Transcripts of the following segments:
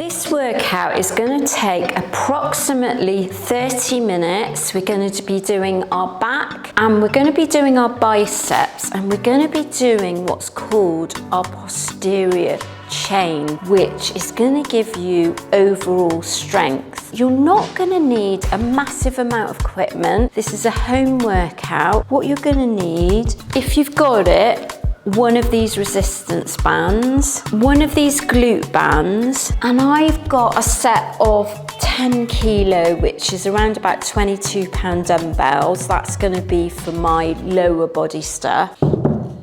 This workout is going to take approximately 30 minutes. We're going to be doing our back and we're going to be doing our biceps, and we're going to be doing what's called our posterior chain, which is going to give you overall strength. You're not going to need a massive amount of equipment. This is a home workout. What you're going to need, if you've got it, one of these resistance bands, one of these glute bands, and I've got a set of 10 kilo, which is around about 22 pound dumbbells. That's going to be for my lower body stuff.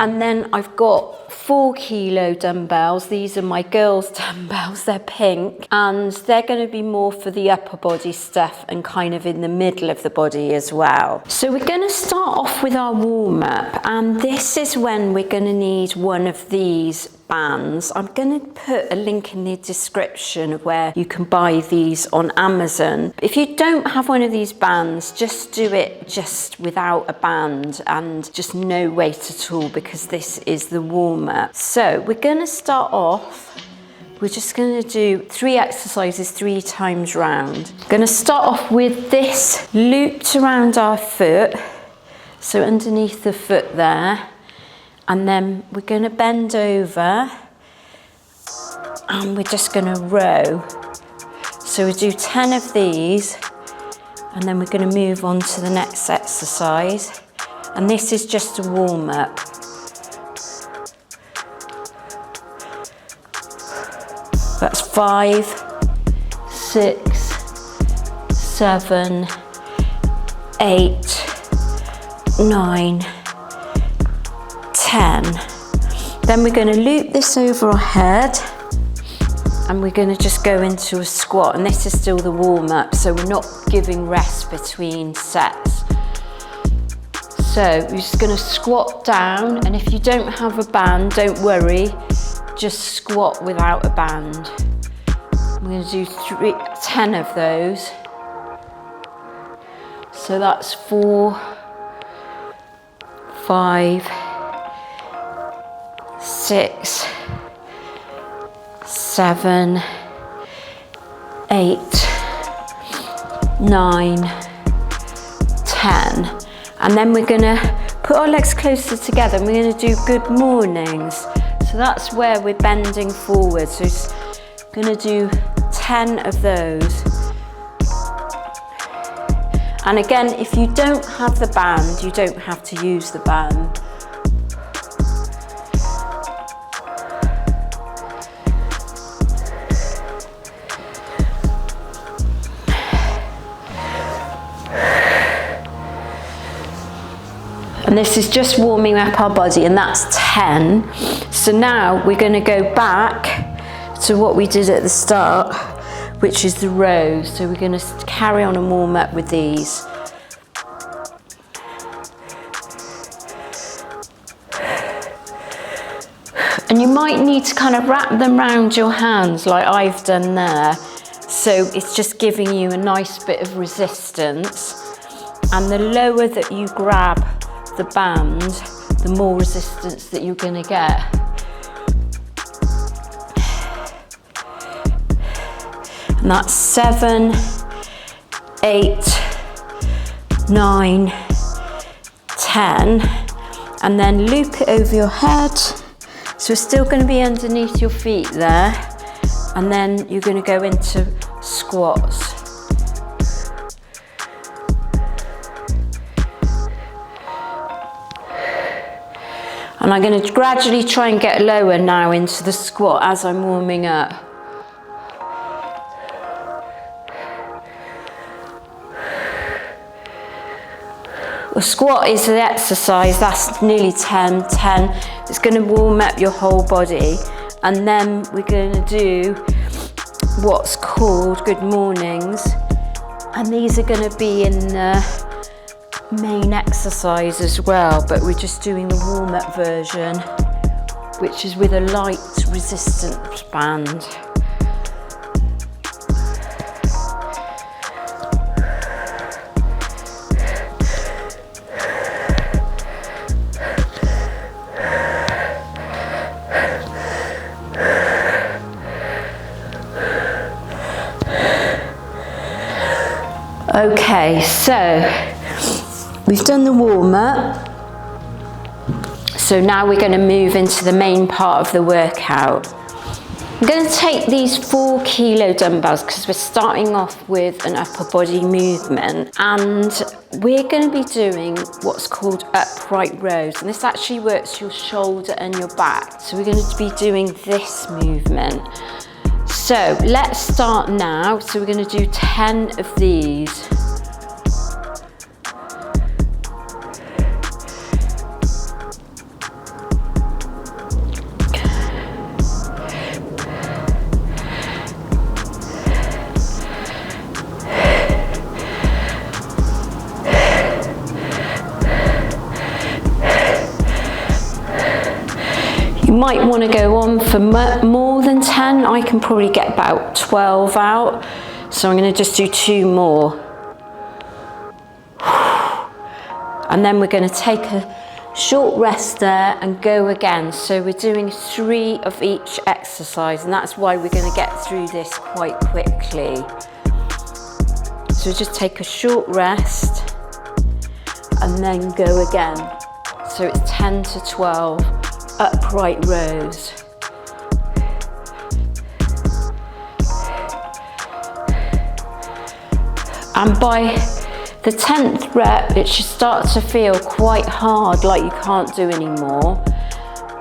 And then I've got 4 kilo dumbbells. These are my girls' dumbbells, they're pink, and they're going to be more for the upper body stuff and kind of in the middle of the body as well. So we're going to start off with our warm up, and this is when we're going to need one of these bands. I'm going to put a link in the description of where you can buy these on Amazon. If you don't have one of these bands, just do it just without a band and just no weight at all, because this is the warm-up. So we're going to start off, we're just going to do 3 exercises 3 times round. Going to start off with this looped around our foot, so underneath the foot there. And then we're going to bend over and we're just going to row. So we do 10 of these and then we're going to move on to the next exercise. And this is just a warm up. That's 5, 6, 7, 8, 9, 10. Then we're going to loop this over our head and we're going to just go into a squat, and this is still the warm-up, so we're not giving rest between sets. So we're just going to squat down, and if you don't have a band, don't worry, just squat without a band. We're going to do 10 of those. So that's 4, 5, 6, 7, 8, 9, 10. And then we're going to put our legs closer together and we're going to do good mornings. So that's where we're bending forward. So it's going to do 10 of those. And again, if you don't have the band, you don't have to use the band. And this is just warming up our body, and that's 10. So now we're going to go back to what we did at the start, which is the rows. So we're going to carry on and warm up with these. And you might need to kind of wrap them around your hands like I've done there. So it's just giving you a nice bit of resistance. And the lower that you grab the band, the more resistance that you're going to get. And that's 7, 8, 9, 10. And then loop it over your head. So it's still going to be underneath your feet there. And then you're going to go into squats. And I'm going to gradually try and get lower now into the squat as I'm warming up. The squat is the exercise, that's nearly 10. It's going to warm up your whole body. And then we're going to do what's called good mornings. And these are going to be in the main exercise as well, but we're just doing the warm-up version, which is with a light resistance band. Okay, so we've done the warm-up. So now we're going to move into the main part of the workout. I'm going to take these 4 kilo dumbbells because we're starting off with an upper body movement, and we're going to be doing what's called upright rows, and this actually works your shoulder and your back. So we're going to be doing this movement. So let's start now. So we're going to do 10 of these. You might want to go on for more than 10. I can probably get about 12 out. So I'm going to just do 2 more. And then we're going to take a short rest there and go again. So we're doing 3 of each exercise, and that's why we're going to get through this quite quickly. So just take a short rest and then go again. So it's 10 to 12. Upright rows. And by the 10th rep, it should start to feel quite hard, like you can't do anymore.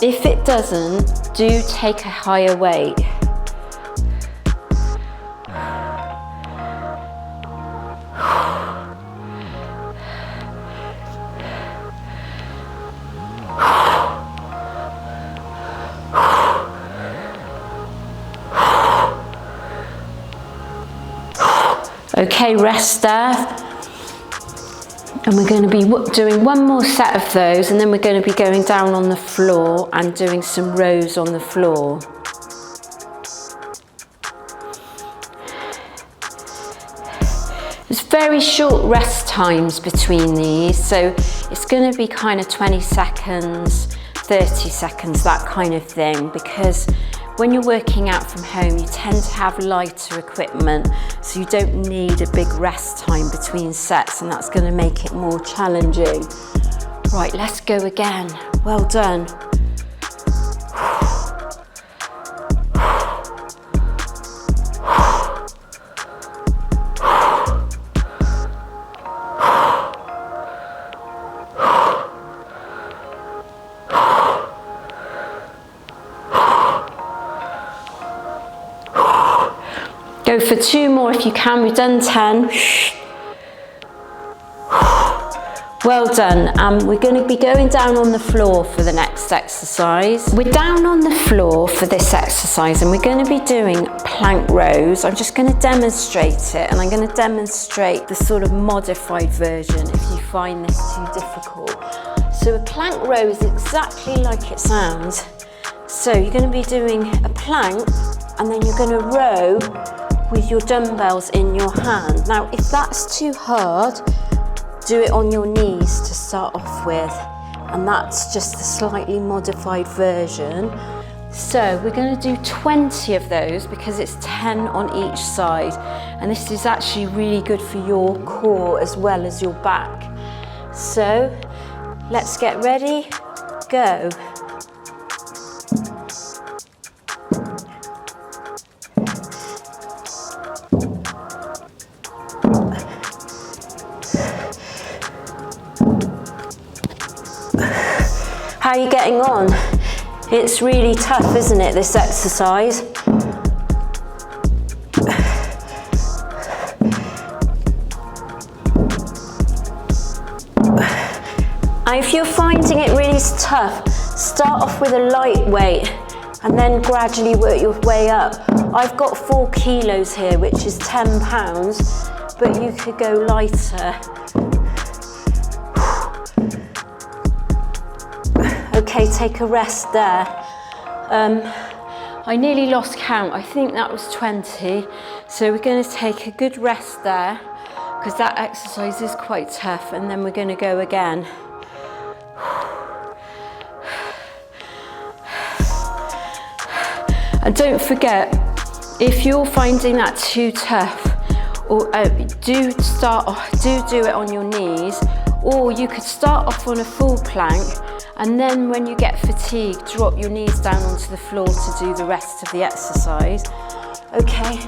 If it doesn't, do take a higher weight. Okay, rest there. And we're going to be doing 1 more set of those, and then we're going to be going down on the floor and doing some rows on the floor. There's very short rest times between these, so it's going to be kind of 20 seconds, 30 seconds, that kind of thing, because when you're working out from home, you tend to have lighter equipment, so you don't need a big rest time between sets, and that's going to make it more challenging. Right, let's go again. Well done. Go for 2 more if you can. We've done 10. Well done. We're going to be going down on the floor for the next exercise. We're down on the floor for this exercise, and we're going to be doing plank rows. I'm just going to demonstrate it, and I'm going to demonstrate the sort of modified version if you find this too difficult. So a plank row is exactly like it sounds. So you're going to be doing a plank, and then you're going to row with your dumbbells in your hand. Now, if that's too hard, do it on your knees to start off with, and that's just a slightly modified version. So we're going to do 20 of those because it's 10 on each side, and this is actually really good for your core as well as your back. So let's get ready, go. How are you getting on? It's really tough, isn't it, this exercise? And if you're finding it really tough, start off with a light weight and then gradually work your way up. I've got 4 kilos here, which is 10 pounds, but you could go lighter. Okay, take a rest there. I nearly lost count. I think that was 20. So we're going to take a good rest there because that exercise is quite tough, and then we're going to go again. And don't forget, if you're finding that too tough, or do it on your knees, or you could start off on a full plank, and then when you get fatigued, drop your knees down onto the floor to do the rest of the exercise. Okay,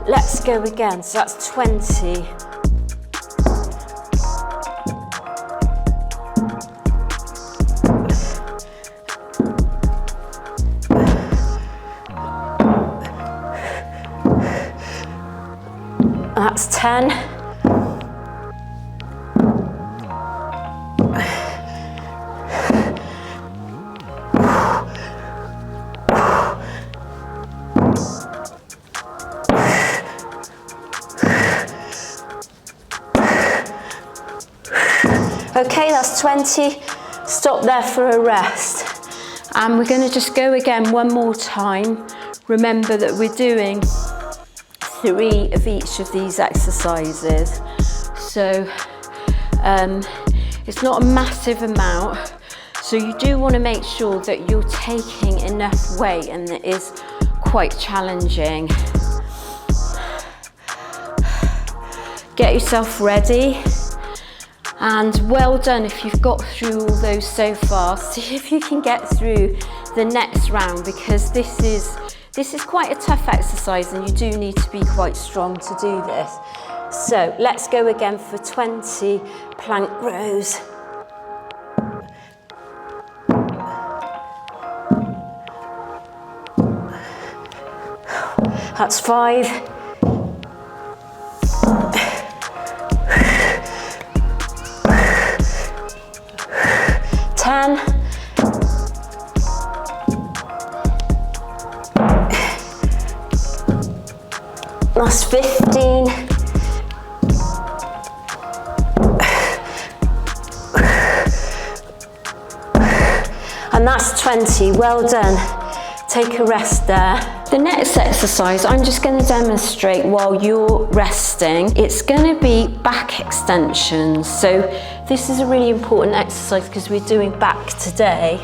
let's go again. So that's 20. That's 10. Okay, that's 20. Stop there for a rest. And we're going to just go again one more time. Remember that we're doing 3 of each of these exercises. So it's not a massive amount. So you do want to make sure that you're taking enough weight, and it is quite challenging. Get yourself ready. And well done if you've got through all those so far. See if you can get through the next round, because this is quite a tough exercise and you do need to be quite strong to do this. So let's go again for 20 plank rows. That's 5. 10. That's 15. And that's 20. Well done. Take a rest there. The next exercise I'm just going to demonstrate while you're resting. It's going to be back extensions. So this is a really important exercise because we're doing back today,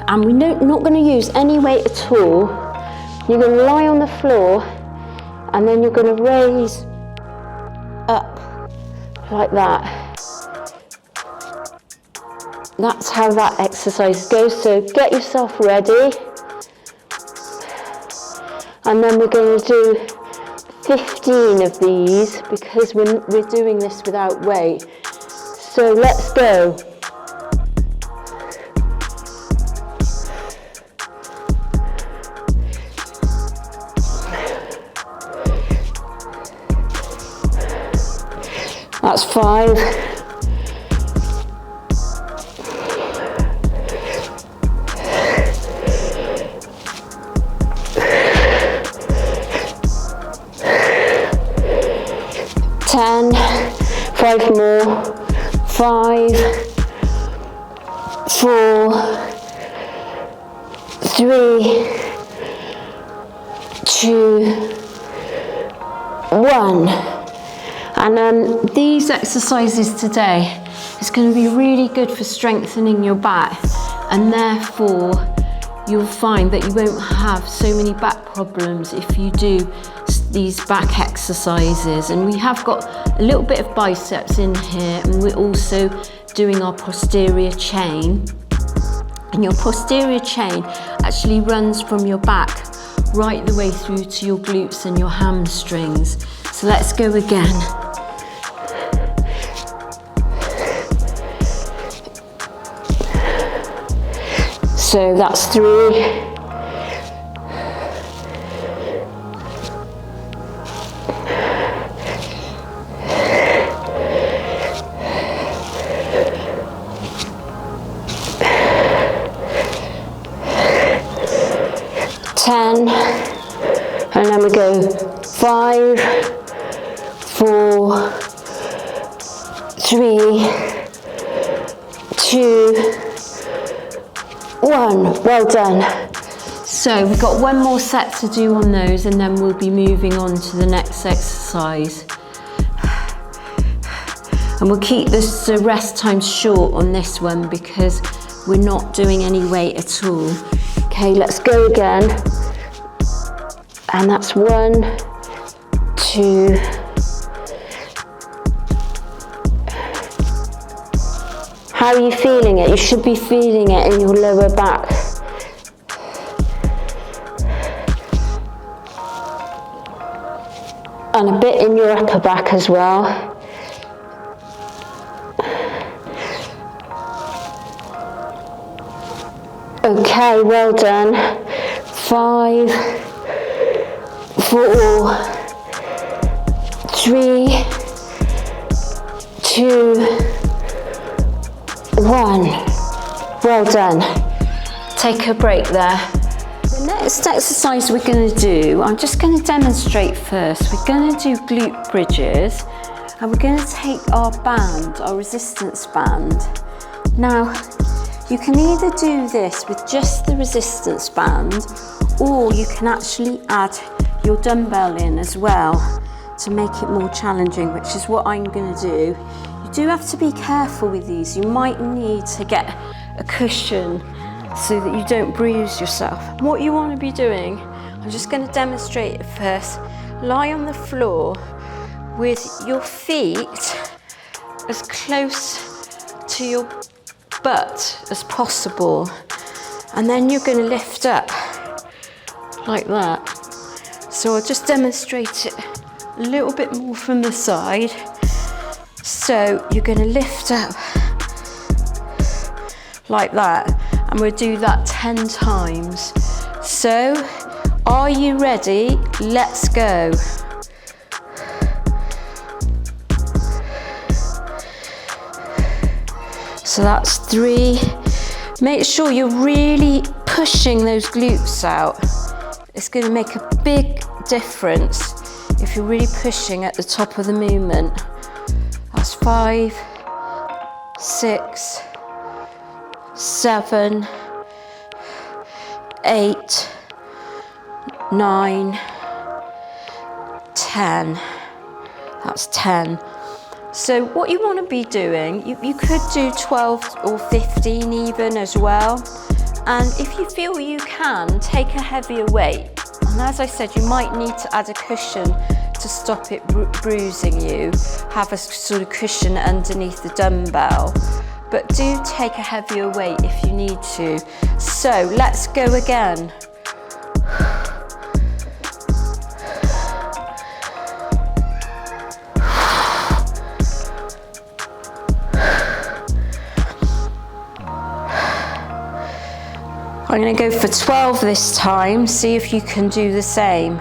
and we're not going to use any weight at all. You're going to lie on the floor, and then you're going to raise up like that. That's how that exercise goes. So get yourself ready. And then we're going to do 15 of these because we're doing this without weight. So let's go. That's 5. Ten, 5 more, 5, 4, 3, 2, 1. And these exercises today is going to be really good for strengthening your back, and therefore you'll find that you won't have so many back problems if you do these back exercises. And we have got a little bit of biceps in here, and we're also doing our posterior chain. And your posterior chain actually runs from your back right the way through to your glutes and your hamstrings. So let's go again. So that's 3. 10, and then we go 5, 4, 3, 2, 1. Well done. So we've got one more set to do on those, and then we'll be moving on to the next exercise. And we'll keep this rest time short on this one because we're not doing any weight at all. Okay, let's go again. And that's 1, 2, How are you feeling it? You should be feeling it in your lower back. And a bit in your upper back as well. Okay, well done. 5, 4, 3, 2, 1. Well done. Take a break there. The next exercise we're going to do, I'm just going to demonstrate first. We're going to do glute bridges, and we're going to take our band, our resistance band. Now, you can either do this with just the resistance band, or you can actually add your dumbbell in as well to make it more challenging, which is what I'm going to do. You do have to be careful with these. You might need to get a cushion so that you don't bruise yourself. What you want to be doing, I'm just going to demonstrate it first. Lie on the floor with your feet as close to your butt as possible, and then you're going to lift up like that. So I'll just demonstrate it a little bit more from the side. So you're going to lift up like that, and we'll do that 10 times. So, are you ready? Let's go. So that's 3. Make sure you're really pushing those glutes out. It's going to make a big difference if you're really pushing at the top of the movement. That's 5, 6, 7, 8, 9, 10. That's 10. So what you want to be doing, you could do 12 or 15 even as well. And if you feel you can, take a heavier weight. And as I said, you might need to add a cushion to stop it bruising you. Have a sort of cushion underneath the dumbbell. But do take a heavier weight if you need to. So let's go again. I'm going to go for 12 this time, see if you can do the same.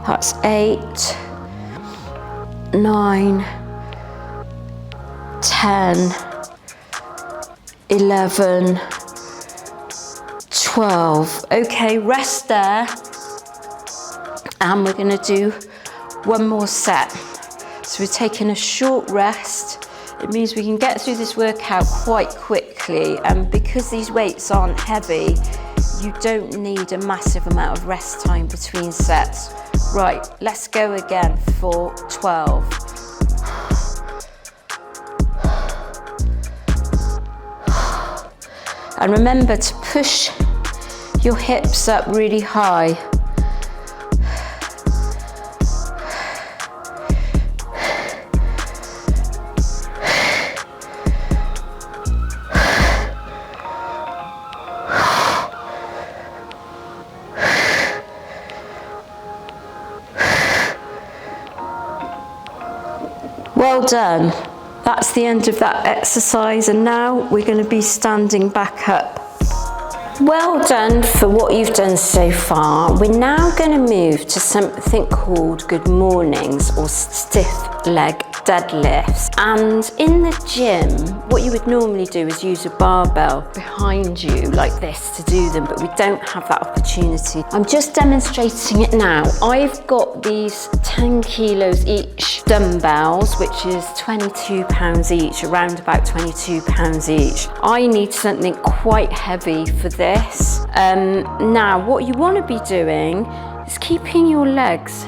That's 8, 9, 10, 11, 12. Okay, rest there. And we're going to do one more set. So we're taking a short rest. It means we can get through this workout quite quickly, and because these weights aren't heavy, you don't need a massive amount of rest time between sets. Right, let's go again for 12. And remember to push your hips up really high. Well done. That's the end of that exercise, and now we're going to be standing back up. Well done for what you've done so far. We're now going to move to something called good mornings, or stiff leg deadlifts. And in the gym, what you would normally do is use a barbell behind you like this to do them, but we don't have that opportunity. I'm just demonstrating it now. I've got these 10 kilos each dumbbells, which is £22 each, around about £22 each. I need something quite heavy for this. Now, what you want to be doing is keeping your legs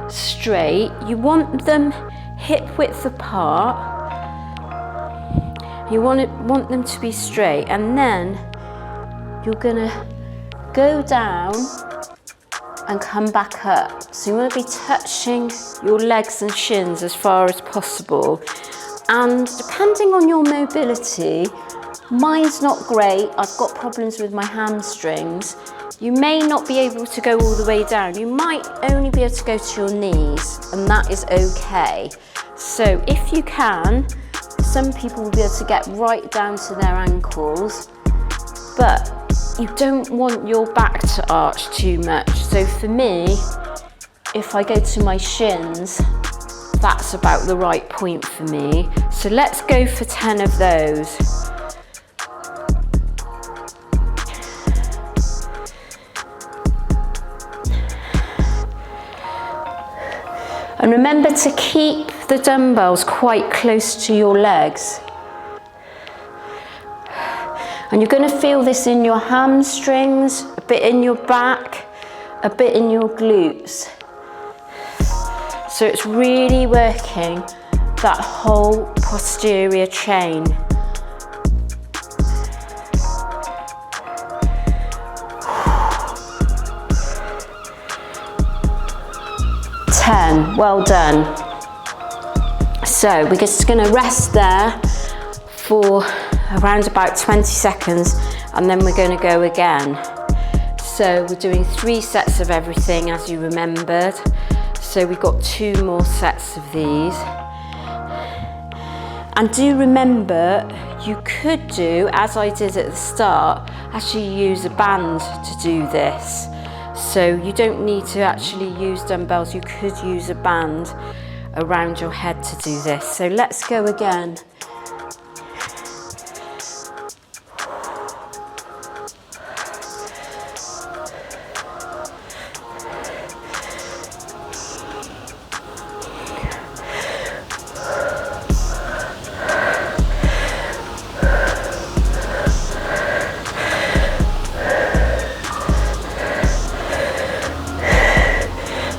straight. You want them hip width apart. You want them to be straight, and then you're gonna go down and come back up. So you want to be touching your legs and shins as far as possible. And depending on your mobility, mine's not great. I've got problems with my hamstrings. You may not be able to go all the way down. You might only be able to go to your knees, and that is okay. So if you can, some people will be able to get right down to their ankles, but you don't want your back to arch too much. So for me, if I go to my shins, that's about the right point for me. So let's go for 10 of those. And remember to keep the dumbbells quite close to your legs. And you're going to feel this in your hamstrings, a bit in your back, a bit in your glutes. So it's really working that whole posterior chain. Well done. So we're just going to rest there for around about 20 seconds, and then we're going to go again. So we're doing 3 sets of everything, as you remembered. So we've got 2 more sets of these. And do remember, you could do, as I did at the start, actually use a band to do this. So you don't need to actually use dumbbells, you could use a band around your head to do this. So let's go again.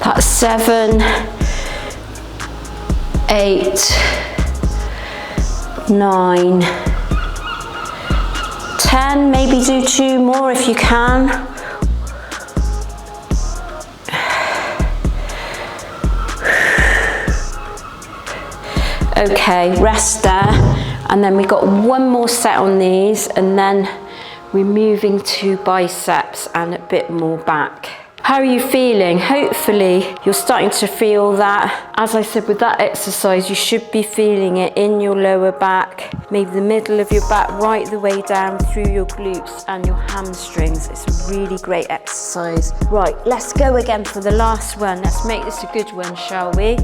That's 7, 8, 9, 10, maybe do 2 more if you can. Okay, rest there, and then we got 1 more set on these, and then we're moving to biceps and a bit more back. How are you feeling? Hopefully you're starting to feel that. As I said, with that exercise, you should be feeling it in your lower back, maybe the middle of your back, right the way down through your glutes and your hamstrings. It's a really great exercise. Right, let's go again for the last one. Let's make this a good one, shall we?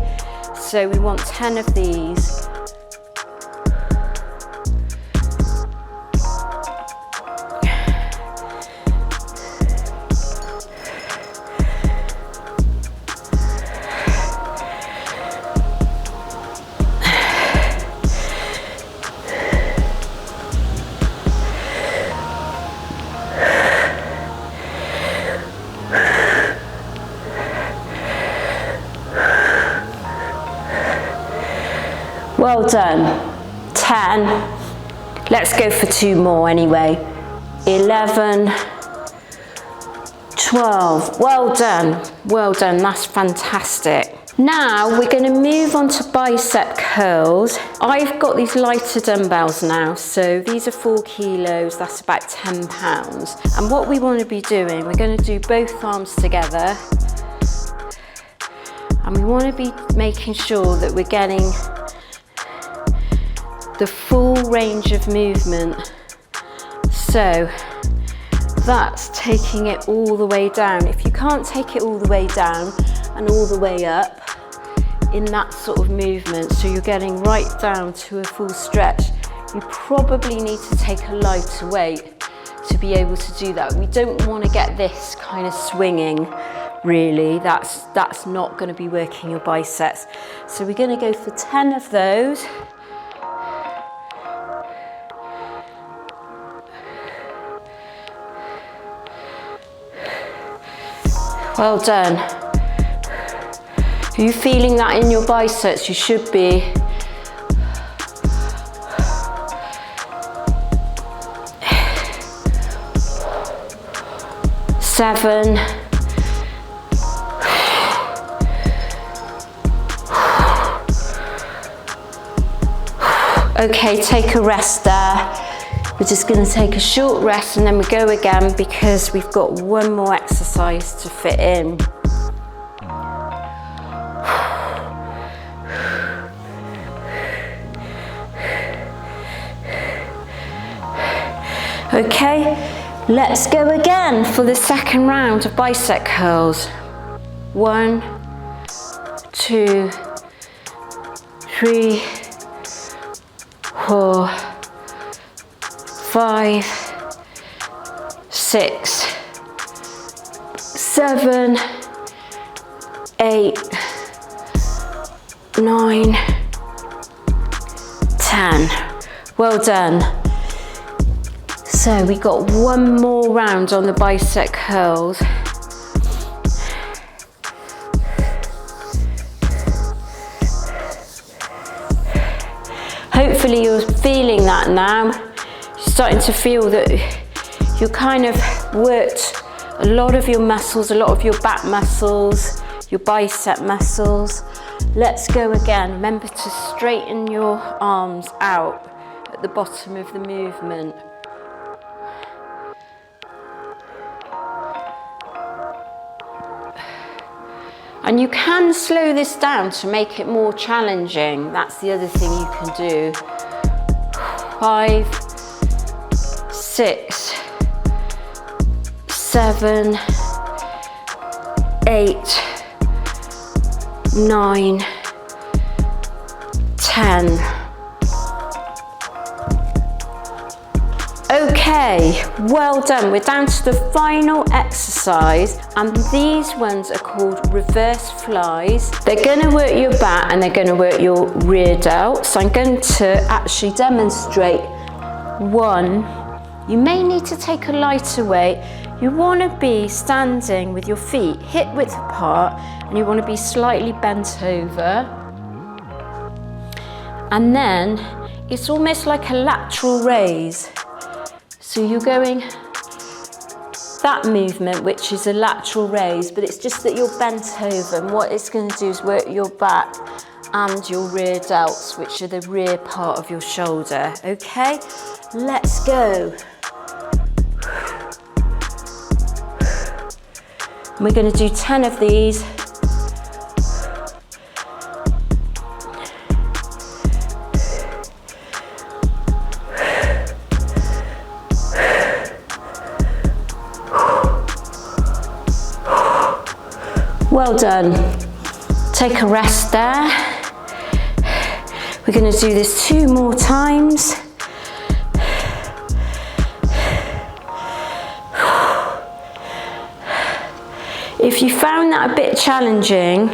So we want 10 of these. Well done. 10. Let's go for 2 more anyway. 11, 12. Well done. Well done. That's fantastic. Now we're going to move on to bicep curls. I've got these lighter dumbbells now, so these are 4 kilos, that's about 10 pounds. And what we want to be doing, we're going to do both arms together. And we want to be making sure that we're getting the full range of movement. So that's taking it all the way down. If you can't take it all the way down and all the way up in that sort of movement, so you're getting right down to a full stretch, you probably need to take a lighter weight to be able to do that. We don't want to get this kind of swinging, really. That's not going to be working your biceps. So we're going to go for 10 of those. Well done. Are you feeling that in your biceps? You should be. Seven. 8. Okay, take a rest there. We're just going to take a short rest and then we go again because we've got one more exercise to fit in. Okay, let's go again for the second round of bicep curls. 1, 2, 3, 4, 5, 6, 7, 8, 9, 10. Well done. So we got one more round on the bicep curls. Hopefully you're feeling that now. You're starting to feel that you kind of worked a lot of your muscles, a lot of your back muscles, your bicep muscles. Let's go again. Remember to straighten your arms out at the bottom of the movement. And you can slow this down to make it more challenging. That's the other thing you can do. 5, 6, 7, 8, 9, 10. Okay, well done. We're down to the final exercise, and these ones are called reverse flies. They're going to work your back and they're going to work your rear delt. So I'm going to actually demonstrate one. You may need to take a lighter weight. You want to be standing with your feet hip width apart, and you want to be slightly bent over. And then it's almost like a lateral raise. So you're going that movement, which is a lateral raise, but it's just that you're bent over, and what it's going to do is work your back and your rear delts, which are the rear part of your shoulder. Okay, let's go. We're going to do 10 of these. Well done. Take a rest there. We're going to do this 2 more times. If you found that a bit challenging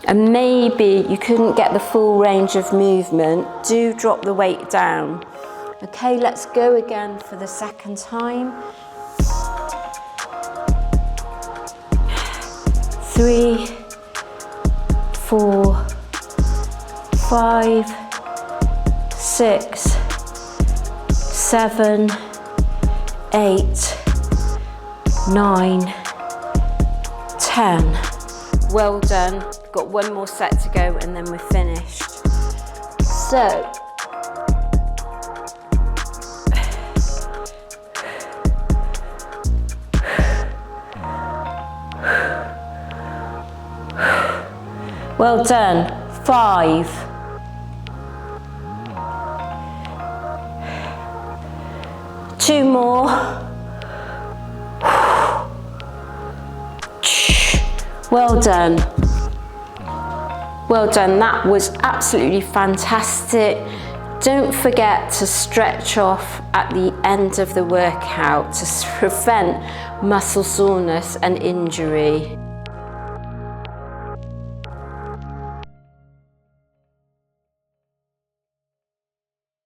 and maybe you couldn't get the full range of movement, do drop the weight down. Okay, let's go again for the second time. 3, 4, 5, 6, 7, 8, 9, 10. Well done. Got one more set to go and then we're finished. So, well done. 5. 2 more. Well done. Well done. That was absolutely fantastic. Don't forget to stretch off at the end of the workout to prevent muscle soreness and injury.